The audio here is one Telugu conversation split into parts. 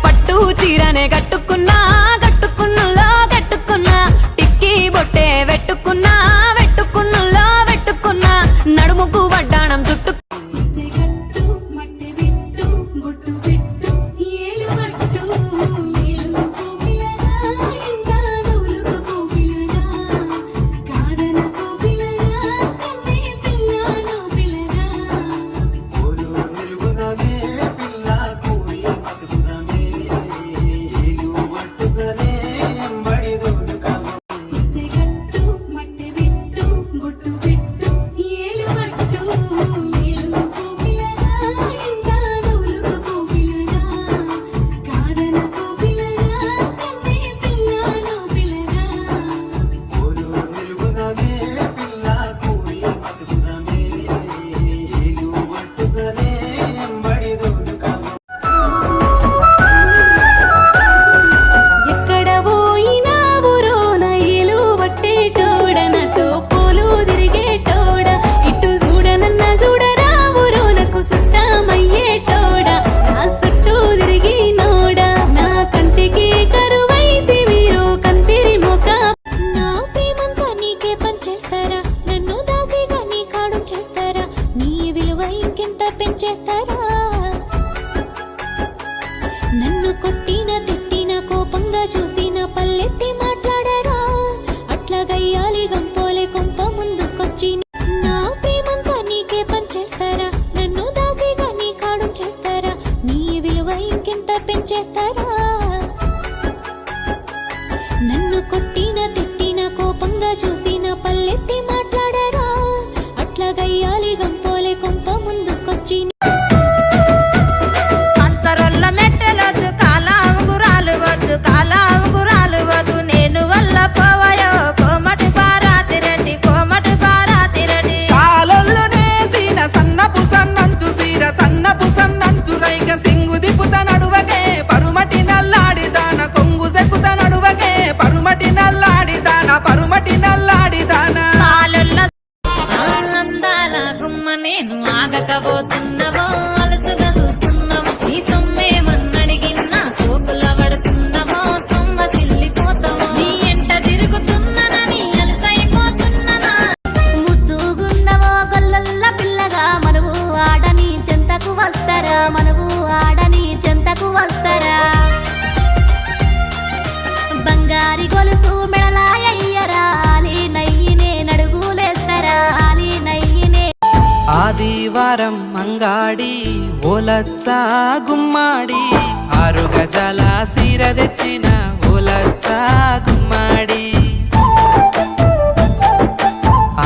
పట్టు చీరనే కట్టుకున్నా కట్టుకున్నులో కట్టుకున్నా టిక్కీ బొట్టే వెట్టుకున్నా వెట్టుకున్నులో వెట్టుకున్నా నడుముకు వడ్డాణం చుట్టు నన్ను కొట్టిన తిట్టిన కోపంగా చూసిన పల్లెత్తి మాట్లాడరా అట్లా గయ్యాలి గంపోలే కొంప ముందుకొచ్చి నా ప్రేమంతా నీకే పంచేస్తారా నన్ను దాసిగా నీ కాడు చేస్తారా నీ విలువ ఇంకెంత పెంచేస్తారా నన్ను కొట్టిన తిట్టిన కోపంగా చూసిన పల్లెత్తి మాట్లాడరా అట్లా గయ్యాలి గంపోలే కొంప ముందుకొచ్చి కాలాంగురాలు నేను వల్ల పోవయో కోమటి బారాతి రెడ్డి కోమటి బారాతి రెడ్డి శాలొల్లు నేసిన సన్నపు సన్నంచు సీర సన్నపు సన్నంచు రైక సింగు దిపుత నడువకే పరుమటి నల్లాడిదాన కొంగు సెక్కుత నడువకే పరుమటి నల్లాడిదాన పరుమటి నల్లాడిదాన అందాల గుమ్మ నేను ఆగకపోతున్నవో అలసుగా చూస్తున్నావు నీ సొమ్మే మన్నడిగిన్నా సోకుల పడుతున్నావో సొమ్మ సిల్లిపోతావో నీ ఎంట తిరుగుతున్నానని అలసైపోతున్నానా ముద్దుగున్నవో గొల్లల్ల పిల్లగా మనవు ఆడని చెంతకు వస్తారా మనవు ఆడని చెంతకు వస్తారా బంగారి గొలుసు మెడలాయ్యరా ఆలి నయ్యినే నడుగులేస్తారా ఆలి నయ్యినే ఆదివారం మంగాడి ఓలచ్చ గుమ్మాడి 6 గజాల సీర తెచ్చిన ఓలచ్చ గుమ్మాడి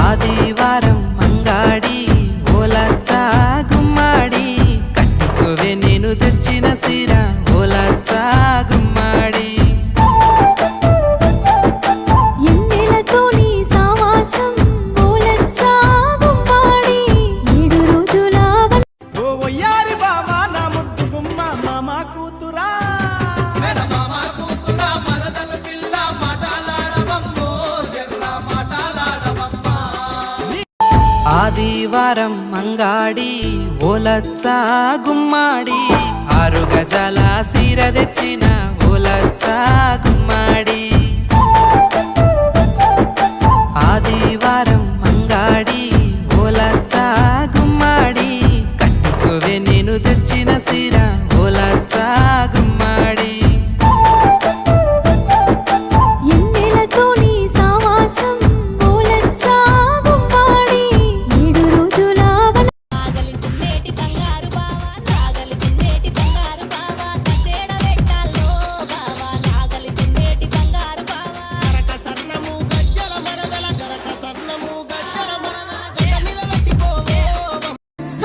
ఆదివారం మంగాడి ఓలచ్చ గుమ్మాడి కట్టుకోవే నేను తెచ్చిన సీర ఓలచ్చ గుమ్మాడి ఆదివారం మంగాడి ఓలచ్చ గుమ్మాడి 6 గజాల సీర తెచ్చిన ఓలచ్చ గుమ్మాడి ఆదివారం మంగాడి ఓలచ్చ గుమ్మాడి కట్టుకోవే నేను తెచ్చిన సీర ఓలచ్చ గుమ్మాడి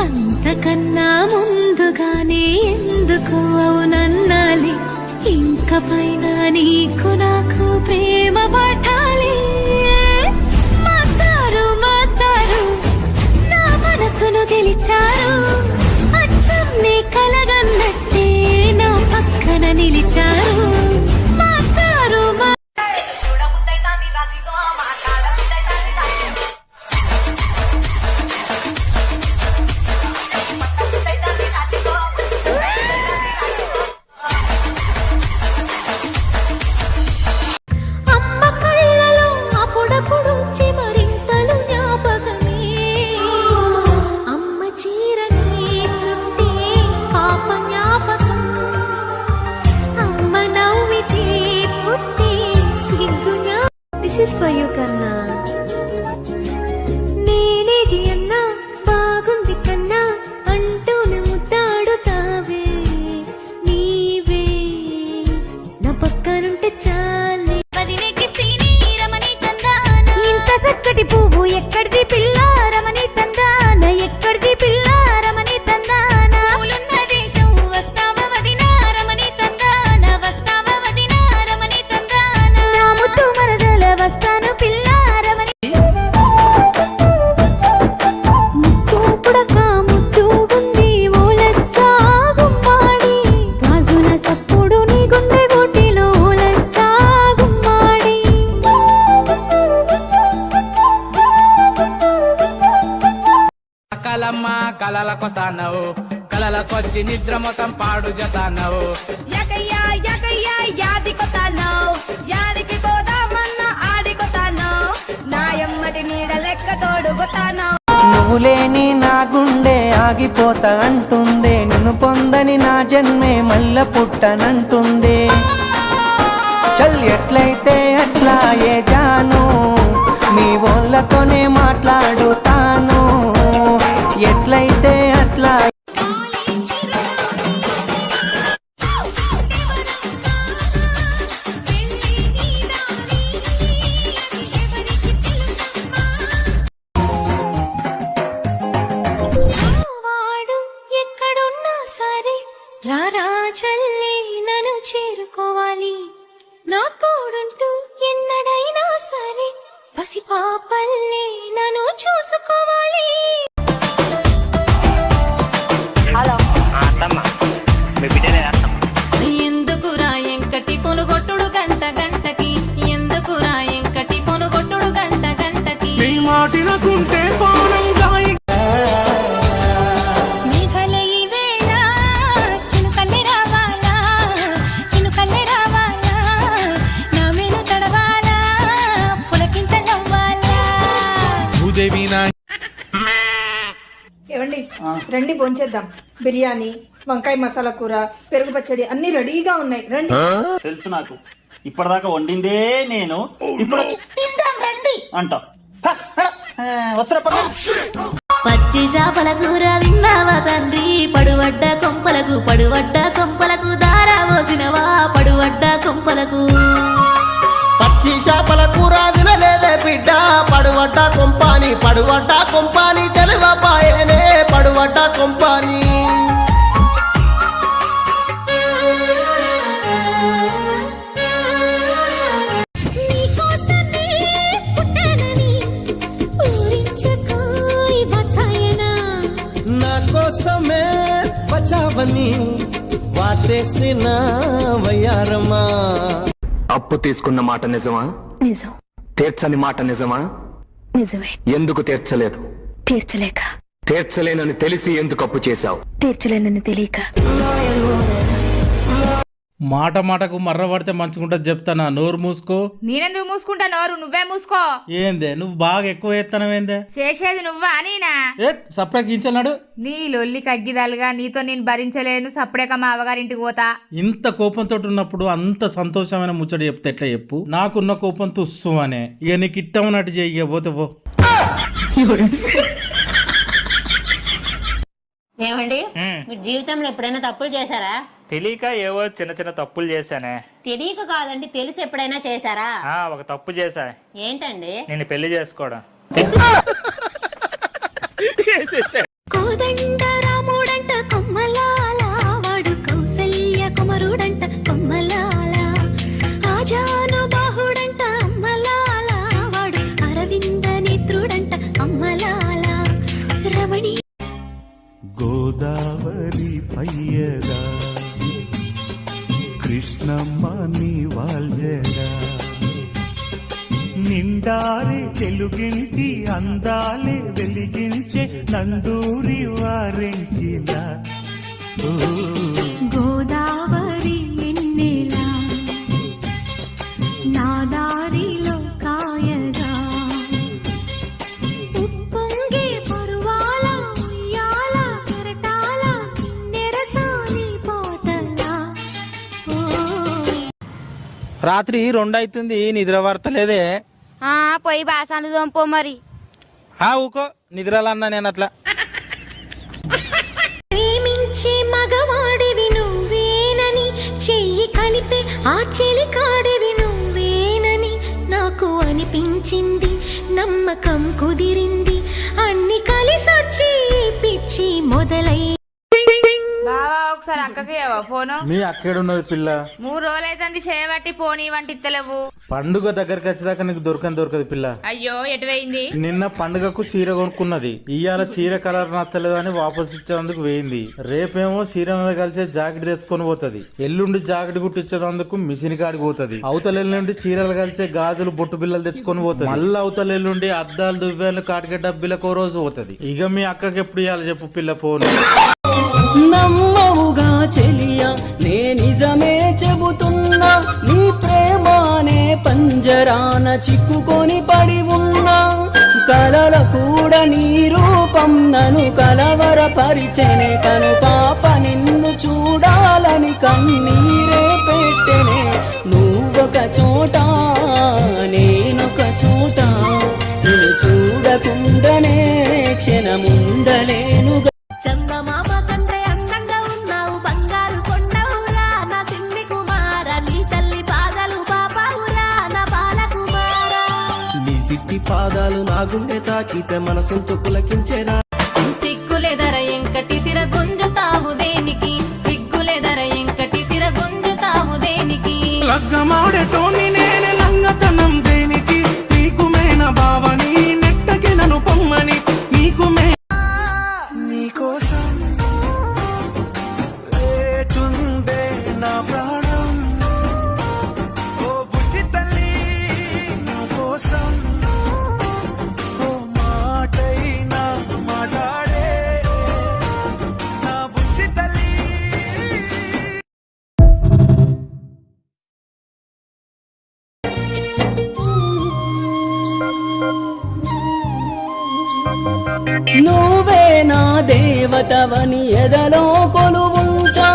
అంతకన్నా ముందుగానే ఎందుకు అవునన్నాలి ఇంక పైన నీకు నాకు ప్రేమ పట్టాలి మాస్టారు మాస్టారు నా మనసును గెలిచారు అచ్చం నీ కలగన్నట్టే నా పక్కన నిలిచారు మాస్టారు కలలకొస్తానవు కలలకొచ్చి నిద్ర మొత్తం పాడు జతానవు ఎకయ్యా ఎకయ్యా యాదికొతానో యాడికి పోదామన్న ఆడికొతానో నాయమ్మటి నీడ లెక్క తోడుగొతానో నువ్వు లేని నా గుండె ఆగిపోతా అంటుందే నిన్ను పొందని నా జన్మే మల్ల పుట్టనంటుందే చల్ ఎట్లయితే అట్లా ఏ జాను మీ వాళ్ళతోనే మాట్లాడుతాను ఎట్లయితే అట్లా వాడు ఎక్కడున్నా సరే రారా చల్లి నన్ను చేరుకోవాలి నా తోడుంటూ ఎన్నడైనా సరే పసిపాపల్లే నన్ను చూసుకోవాలి ఎందుకురా ఎంకటి పొనుగొట్టుడు గంట గంటకి ఎందుకురా ఎంకటి పొనుగొట్టుడు గంట గంటకి మాటినకుంటే పానం గాయి మేఘలే ఈ వేళ చినుకల్లే రావాలా చినుకల్లే రావాలా నా మేను తడవాలా పులకింత నవ్వాలా ఏవండి రండి భోంచేద్దాం బిర్యానీ వంకాయ మసాలా కూర పెరుగు పచ్చడి అన్ని రెడీగా ఉన్నాయి రండి తెలుసు నాకు ఇప్పటిదాకా వండిందే నేను ఇప్పుడు అంటా పచ్చి చేపల కూర తిన్నావా తండ్రి పడువడ్డ కొంపలకు దారా పోసినవా పడువడ్డ కొంపలకు పచ్చి చేపల కూర తినలేదే బిడ్డ పడువడ్డ కొంపాని తెలువపాయనే పడువడ్డ కొంపాని నీకోసమే పుట్టానని ఊరించుకోయ్ వచ్చాయనా నా కోసమే బచావని వాటేసిన వయ్యారమా అప్పు తీసుకున్న మాట నిజమా నిజం తీర్చని మాట నిజమా నిజమే ఎందుకు తీర్చలేదు తీర్చలేక తీర్చలేనని తెలిసి ఎందుకు అప్పు చేశావు తీర్చలేనని తెలియక మాట మాటకు మర్ర పడితే మంచుకుంటది చెప్తానా నోరు మూసుకో నేనెందుకు మూసుకుంటా నోరు నువ్వే మూసుకో ఏందే నువ్వు బాగా ఎక్కువ ఎత్తనవేందే చేసేది నువ్వా నేనా సప్లై గించన్నాడు నీ లొల్లి కగ్గిదాలుగా నీతో నేను భరించలేను సప్పుడేక మా అవగారింటికి పోతా ఇంత కోపంతో ఉన్నప్పుడు అంత సంతోషమైన ముచ్చట చెప్తే ఎట్లా చెప్పు నాకున్న కోపం తుస్సు అనే ఇక నీకు ఇట్టమన్నట్టు చెయ్యి పోతే పో ఏమండి మీరు జీవితంలో ఎప్పుడైనా తప్పులు చేశారా? తెలియక ఏవో చిన్న చిన్న తప్పులు చేశానే. తెలియక కాదండి, తెలిసి ఎప్పుడైనా చేశారా? ఒక తప్పు చేశా. ఏంటండి? నేను పెళ్లి చేసుకోవడం. కోదండ రాముడంట కొమ్మలాల వాడు కౌసల్య కుమరుడంట కొమ్మలాల ఆజాను బాహుడంట అమ్మలాల వాడు అరవింద నేత్రుడంట అమ్మలాల రమణి గోదావరి పయ్యగా కృష్ణమ్మ నీ వాల్యగా నిండారే తెలుగింటి అందాలే వెలిగించే నందూరి వారెంకిలా గోదావరి ఎన్నెలా నా దారిలో కాయగా ఉప్పొంగే పరువాల ఉయ్యాల కెరటాల నెరసాని పోతలా రాత్రి 2 అవుతుంది నిద్ర పడతలేదే పోయి బాసాను దొంపో మరి ఊకో నిద్రలన్నా నేను అట్లా ప్రేమించే మగవాడివి నువ్వేనని చెయ్యి కలిపే ఆ చెలికాడివి నువ్వేనని నాకు అనిపించింది నమ్మకం కుదిరింది అన్ని కలిసొచ్చి పిచ్చి మొదలై బావా ఒకసారి అక్కకి ఫోను మీ అక్కడున్నది పిల్ల 3 రోజులైతుంది చేయబట్టి పోనీ వంటి ఇత్తలేవు. పండుగ దగ్గరికి వచ్చేదాకా నీకు దొరకదు పిల్ల. అయ్యో ఎటు పోయింది? నిన్న పండుగకు చీర కొనుక్కున్నది, ఇవాళ చీర కలర్ నచ్చలేదు అని వాపస్ ఇచ్చేందుకు వేయింది. రేపేమో చీర మీద కలిసే జాకెట్ తెచ్చుకొని పోతుంది. ఎల్లుండి జాకెట్ కుట్టించేందుకు మిషన్ కాడికి పోతుంది. అవతల ఎల్లుండి చీరలు కలిసే గాజులు బొట్టు బిల్లలు తెచ్చుకొని పోతుంది. మళ్ళీ అవతల ఎల్లుండి అద్దాలు దువ్వాలు కాటిక డబ్బిలకు రోజు పోతుంది. ఇక మీ అక్కకి ఎప్పుడు ఇవ్వాలి చెప్పు పిల్ల ఫోన్? నమ్మవుగా చెలియా నే నిజమే చెబుతున్నా, నీ ప్రేమానే పంజరాన చిక్కుకొని పడి ఉన్నా. కలల కూడా నీ రూపం నన్ను కలవరపరిచెనే, కను పాప నిన్ను చూడాలని కన్నీరే పెట్టెనే. నువ్వొక చోట నేనొక చోట, నిన్ను చూడకుండానే క్షణముండలేను. చందమామ కంటే అందంగా ఉన్నావు, బంగారు కొండవురా నా సిన్ని కుమార, నీ తల్లి పాదాలు బాబావురా నా బాలకుమారా. నీ సిట్టి పాదాలు నా గుండె తాకితే మనసంతో పులకించేరా. సిగ్గులెదర ఎంకటి సిర గుంజుతావు దేనికి, సిగ్గులెదర ఎంకటి సిర గుంజుతావు దేనికి? లగ్గమాడేటోని నేనే లంగతనం దేనికి, నీకు మేన బావని నెట్టకి నన్ను పొమ్మని, నీకు మే నీకోసం చుందే నా ప్రాణం. ఓ బుజ్జి తల్లి నా కోసం ఓ మాటైనా మాట్లాడే నా బుజ్జి తల్లి. నువ్వే నా దేవతవని ఎదలో కొలువుంచా,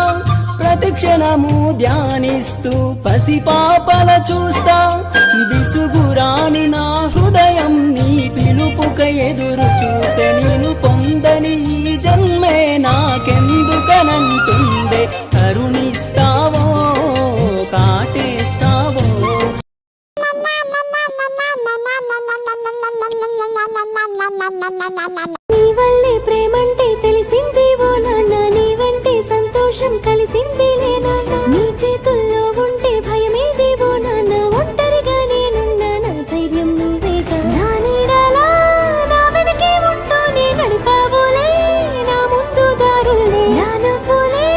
ప్రతిక్షణము ధ్యానిస్తూ పసిపాపల చూస్తా. విసుగురాని నా హృదయం నీ పిలుపుక ఎదురు చూసే, నేను పొందని ఈ జన్మే నాకెందుకనంటుందే. కరుణిస్తావో కాటేస్తావో. నీ వల్లే ప్రేమంటే తెలిసింది ఓ నాన్న, నీ వంటే సంతోషం కలిసింది లే నాన్న. నీ చేతుల్లో ఉంటే భయమేది ఓ నాన్న, ఒంటరిగా నేనున్నా నా ధైర్యం నువ్వేగా. నా నీడలా నా వెనకే ఉంటూనే నడిపావులే నా ముందు దారులే, నా నవ్వులే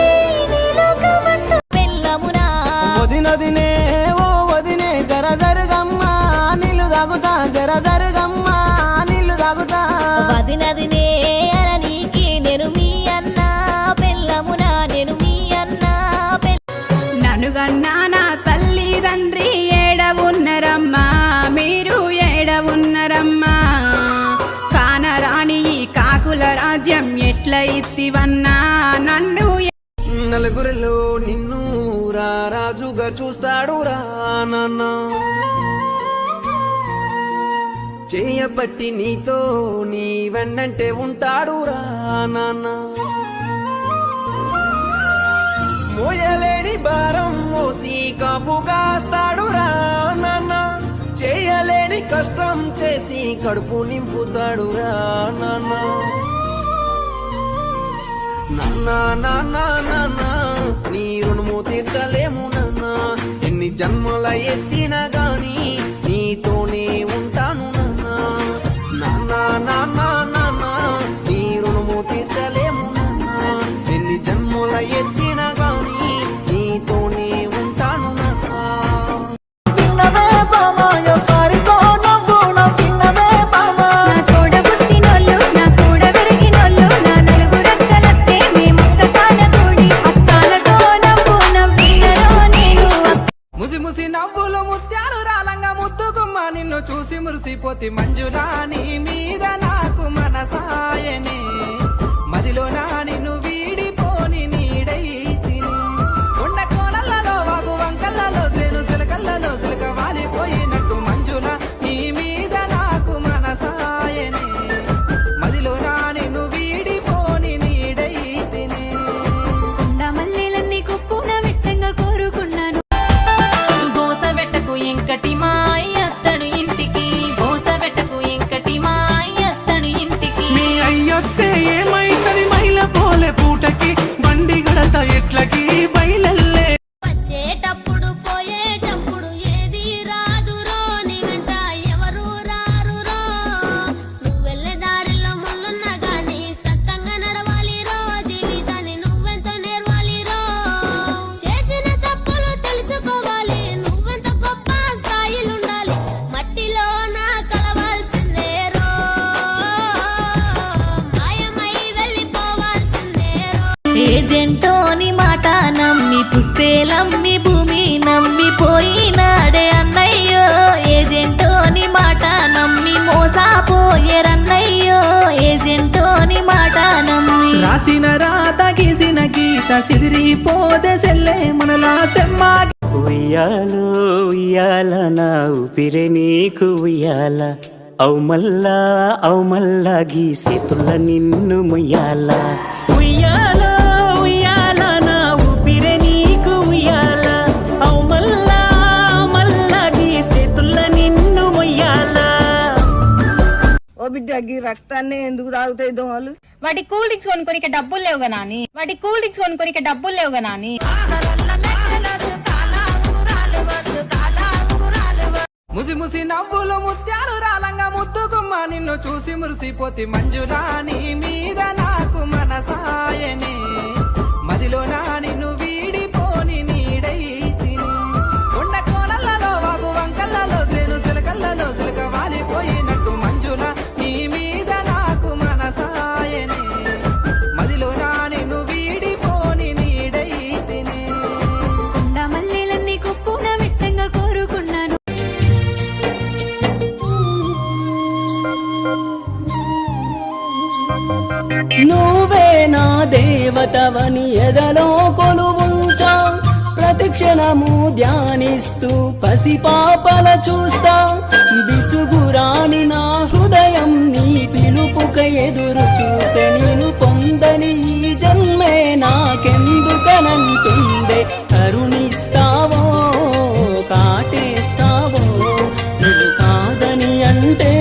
నీ లోకమంటూ వెళ్ళమునా. వదినదినే ఓ వదినే జర జరుగమ్మా, నీళ్ళు తాగుతా జర జరుగమ్మా, నీళ్ళు తాగుతా. వదినదినే అననీకి నేను మీ అన్న పెళ్ళమునా, నేను మీ అన్న ననుగన్నా నా తల్లిదండ్రి ఏడవున్నరమ్మా, మీరు ఏడవున్నరమ్మా. కానరాని ఈ కాకుల రాజ్యం ఎట్ల ఇత్తివన్నా నన్ను. నలుగురిలో నిన్ను రాజుగా చూస్తాడు రా నాన్న, చేయబట్టి నీతో నీ వెన్నంటే ఉంటాడు రా నాన్న. మోయలేని భారం మోసి కాపుగాస్తాడు రా నాన్న, చేయలేని కష్టం చేసి కడుపు నింపుతాడు రా నాన్న. నాన్న నాన్న నాన్న నీ రుణము తీర్చలేము నాన్న, ఎన్ని జన్మల ఎత్తినా గాని నీతోనే ఉంటాను నాన్న. నాన్న నాన్న నాన్న నీ రుణము తీర్చలేము నాన్న, ఎన్ని జన్మల ఎత్తినా గాని నీతోనే ఉంటాను నాన్న. చిన్నవే బామాయ పారితో నవ్వు నా చిన్నవే బామా, నా తోడ పుట్టినోళ్ళు నా కూడా పెరిగినోళ్ళు, నా నలుగురక్కలత్తే మేమొక్క తాన కూడి అక్కాలతో నవ్వు నవ్వినరో నేను. ముసి ముసి నవ్వులు ముత్యాలు రాలంగా ముద్దుకుమ్మ, నిన్ను చూసి మురిసిపోతి మంజులా. నీ మీద నాకు మనసాయనే, మదిలో నా నిన్ను వీడిపోని నీడై తిని. కొండ కోనల్లో వాగు వంకల్లలో సేను సిలకల్లలో సిలక వాలిపోయినట్టు మంజులా. నీ మీద నాకు మనసాయనే, మదిలో నా నిన్ను వీడిపోని నీడై తిని. కొండ మల్లెలన్నీ కుప్పున వెట్టంగా కోరుకున్నాను. బోస వెట్టకు ఎంకటి మాయ అత్తడు ఇంటికి, బోస వెట్టకు ఎంకటి మాయ అత్తడు ఇంటికి. నీ అయ్యొత్తే ఏమైతది మైల పోలే ఏజెంటోని మాట నమ్మి పుస్తేలమ్మి భూమి నమ్మి పోయినాడే అన్నయ్యో ఏజెంటోని మాట నమ్మి మోసపోయేరన్నయ్యో ఏజెంటోని మాట నమ్మి రాసిన రాత గీసిన గీత సిదిరిపోదే సెల్లే మనలా సెమ్మా ఉయ్యాలో ఉయ్యాల నా ఊపిరే నీకు ఉయ్యాల అవుమల్లా గీసేతుల నిన్ను ముయ్యాల ఉయ్యాల ఉయ్యాల నా ఊపిరే నీకు ఉయ్యాల అవుమల్లా గీసేతుల నిన్ను ముయ్యాల. ఓ బిడ్డ గీ రక్తాన్ని ఎందుకు తాగుతాయి దోమలు? వాటి కూల్ డ్రింక్స్ కొనుక్కోనికి డబ్బులు లేవుగా నాని ముసి ముసి నవ్వులు ముత్యాలు రాలంగా ముద్దుగుమ్మ నిన్ను చూసి మురిసిపోతి మంజులా నీ మీద నాకు మనసాయనే మదిలో నా నిన్ను వీడిపోని నీడై తిని కొండ కోనలలో వాగు వంకల్లలో సేను సిలకల్లలో సిలక వాలిపోయినట్టు మంజులా నీ మీద నాకు మనసాయనే మదిలో నా నిన్ను వీడిపోని నీడై తిని కొండ మల్లెలన్నీ కుప్పున విట్టంగా కోరుకున్నాను నువ్వే నా దేవతవని ఎదలో కొలువుంచా ప్రతిక్షణము ధ్యానిస్తూ పసిపాపల చూస్తా విసుగురాని నా హృదయం నీ పిలుపుక ఎదురు చూసే నేను పొందని ఈ జన్మే నాకెందుకనంటుందే కరుణిస్తావో కాటేస్తావో నువ్వు కాదని అంటే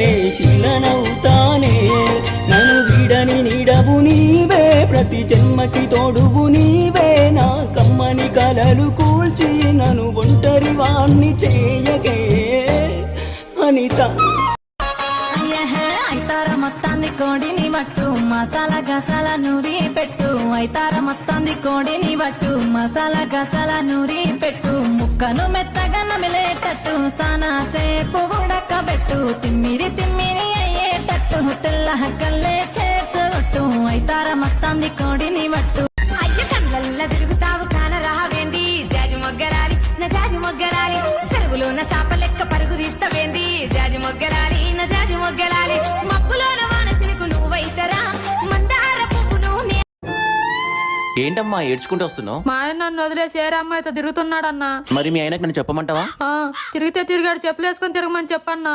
నే శిలనవుతానే నన్ను విడని నీడవు నీవే ప్రతి జన్మకి తోడువు నీవే నా కమ్మని కలలు కూల్చి నన్ను ఒంటరి వాణ్ణి చేయకే అనిత. ఐతార మొత్తాన్ని కోడిని పట్టు మసాలా గసాల నూరి పెట్టు ఐతార మొత్తాన్ని కోడిని పట్టు మసాలా గసాల నూరి పెట్టు ముక్కను మెత్తగా నమిలేటట్టు సానా సేపు ఉడకబెట్టు తిమ్మిరి అయ్యేటట్టు తెల్ల కల్లే చేసుగొట్టు ఐతార మొత్తాన్ని కోడిని పట్టు అయ్య కళ్ళల్లా తిరుగుతావు కాన రావేంది జాజి మొగ్గలాలి నా జాజి మొగ్గలాలి సెలవులోన సాప లెక్క పరుగు తీస్తవేంది జాజి మొగ్గలాలి నా జాజి మొగ్గలాలి మబ్బులోన వానసిలకు నువ్వైతరా మందార పువ్వును ఏంటమ్మా ఏడ్చుకుంటూ వస్తున్నావు? మా ఆయన నన్ను వదిలేసి ఏ అమ్మాయితో తిరుగుతున్నాడన్నా. మరి మీ ఆయనకు నన్ను చెప్పమంటావా? తిరిగితే తిరిగాడు చెప్పులేసుకొని తిరగమని చెప్పన్నా.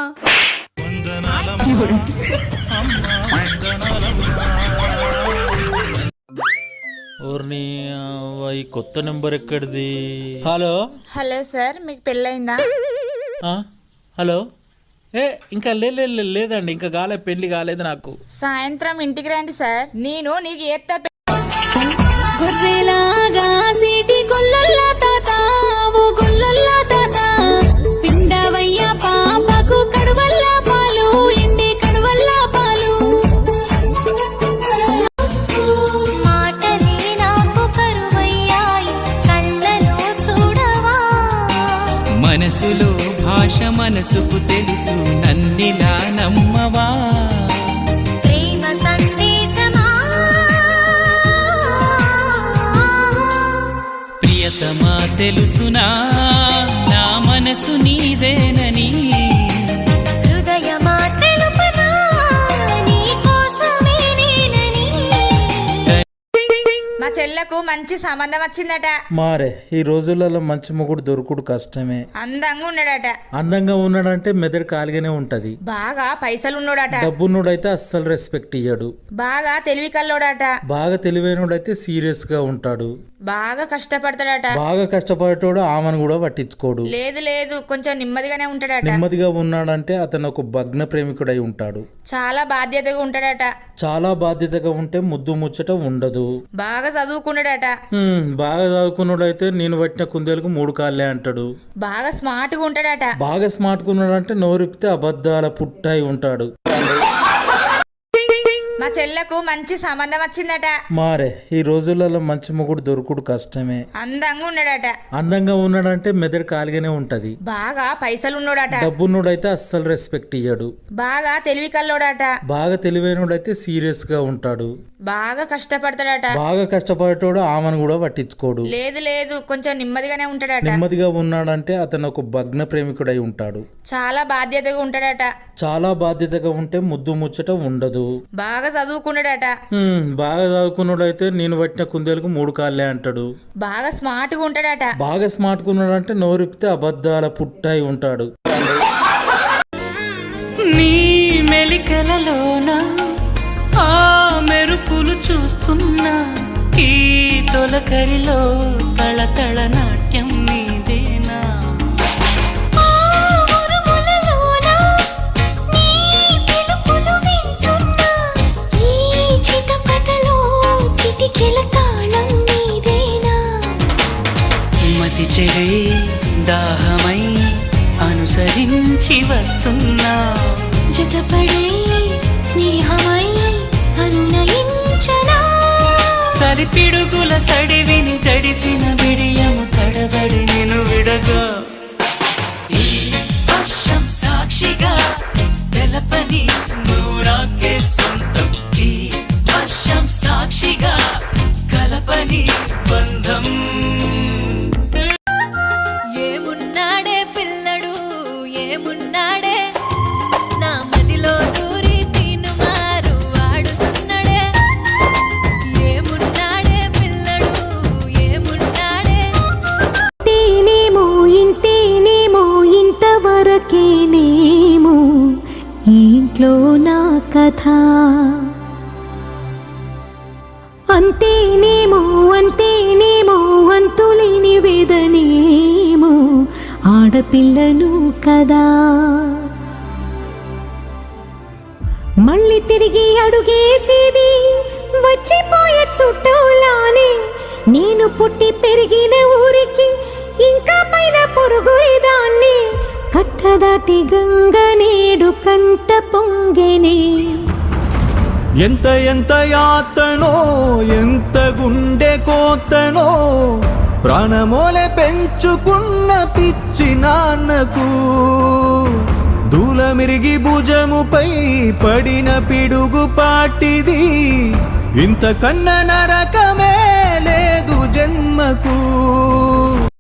ఓర్ని ఈ కొత్త నెంబర్ ఎక్కడిది? హలో హలో సార్, మీకు పెళ్ళైందా? హలో ఇంకా లేదండి, ఇంకా పెళ్లి కాలేదు నాకు. సాయంత్రం ఇంటికి రండి సార్, నేను నీకు ఏత్త గుర్రెలాగా సీటి గుల్లల్లా తాత ఓ గుల్లల్లా తాత పిండవయ్య పాపకు కడువల్లా పాలు ఎండి కడువల్లా పాలు మాటలే నాకు కరువయ్యాయి కళ్ళలో చూడవా మనసులో భాష మనసుకు తెలుసు నన్నిలా నమ్మవా ప్రేమ సందేశమా ప్రియతమా తెలుసునా నా మనసు నీదేనని హృదయమా తెలుపనా నీ కోసమే నేనని మా చెల్లకు మంచి సంబంధం వచ్చిందట. మారే ఈ రోజులలో మంచి మొగుడు దొరుకుడు కష్టమే. అందంగా ఉన్నాడట. అందంగా ఉన్నాడంటే మెదడు కాలిగానే ఉంటది. బాగా పైసలు ఉన్నాడట. డబ్బున్నోడైతే అస్సలు రెస్పెక్ట్ ఇయ్యడు. బాగా తెలివి కల్లోడట. బాగా తెలివైనోడైతే సీరియస్ గా ఉంటాడు. బాగా కష్టపడతాడట. బాగా కష్టపడేటోడు ఆమెను కూడా పట్టించుకోడు. లేదు కొంచెం నెమ్మదిగానే ఉంటాడట. నెమ్మదిగా ఉన్నాడంటే అతను ఒక భగ్న ప్రేమికుడై ఉంటాడు. చాలా బాధ్యతగా ఉంటాడట. చాలా బాధ్యతగా ఉంటే ముద్దు ముచ్చట ఉండదు. బాగా చదువుకున్నాడట. బాగా చదువుకున్నాడైతే నేను పట్టిన కుందేలకు 3 కాళ్ళే అంటాడు. బాగా స్మార్ట్ గా ఉంటాడట. బాగా స్మార్ట్ గా ఉన్నాడంటే నోరిపితే అబద్ధాల పుట్టాయి ఉంటాడు. మా చెల్లకు మంచి సంబంధం వచ్చిందట. మారే ఈ రోజులలో మంచి మొగుడు దొరుకుడు కష్టమే. అందంగా ఉన్నాడట. అందంగా ఉన్నాడంటే మెదడు కాలిగానే ఉంటది. బాగా పైసలు ఉన్నాడట. డబ్బున్నోడైతే అస్సలు రెస్పెక్ట్ ఇయ్యడు. బాగా తెలివి కల్లోడట. బాగా తెలివైనోడైతే సీరియస్ గా ఉంటాడు. బాగా కష్టపడతాడట. బాగా కష్టపడేటోడు ఆమెను కూడా పట్టించుకోడు. లేదు లేదు, కొంచెం నెమ్మదిగానే ఉంటాడట. నెమ్మదిగా ఉన్నాడంటే అతను ఒక భగ్న ప్రేమికుడై ఉంటాడు. చాలా బాధ్యతగా ఉంటాడట. చాలా బాధ్యతగా ఉంటే ముద్దు ముచ్చట ఉండదు. బాగా చదువుకున్నాడట. బాగా చదువుకున్నాడు అయితే నేను పట్టిన కుందేలకు 3 కాళ్ళే అంటాడు. బాగా స్మార్ట్ గా ఉంటాడట. బాగా స్మార్ట్ గా ఉన్నాడంటే నోరిపితే అబద్ధాల పుట్టాయి ఉంటాడు. నీ మెలికలలోన ఆ మెరుపులు చూస్తున్నా, ఈ తొలకరిలో తళతళ నాట్యం నీదేనా. మతి చెడే దాహమై అనుసరించి వస్తున్నా, జతపడే స్నేహమై అనునయించనా. సరిపిడుగుల సడివిని జడిసిన బిడియము తడబడి నేను విడగా, ఈ వర్షం సాక్షిగా తెలపని నూరాకే సొంతం, ఈ వర్షం సాక్షిగా కలపని బంధం. ఏమున్నాడే పిల్లడు ఏమున్నాడే, నా మదిలో దూరి తీను మారు ఆడుతున్నాడే. ఏమున్నాడే పిల్లడు ఏమున్నాడే. ఇంతేనేమో ఇంతేనేమో ఇంతవరకేనేమో ఈ ఇంట్లో నా కథ. అంతేనేమో అంతేనేమో అంతులేని వేదనేమో ఆడపిల్లను కదా. మళ్ళీ తిరిగి అడుగేసేది వచ్చిపోయే చుట్టూలానే. నేను పుట్టి పెరిగిన ఊరికి ఇంకా పైన పొరుగురిదాన్ని. కట్టదాటి గంగ నేడు కంట పొంగెనే. ఎంత ఎంత యాతనో ఎంత గుండె కోతనో, ప్రాణమోలే పెంచుకున్న పిచ్చి నాన్నకు దూలమిరిగి భుజముపై పడిన పిడుగు పాటిది. ఇంతకన్నా నరకమే లేదు జన్మకు.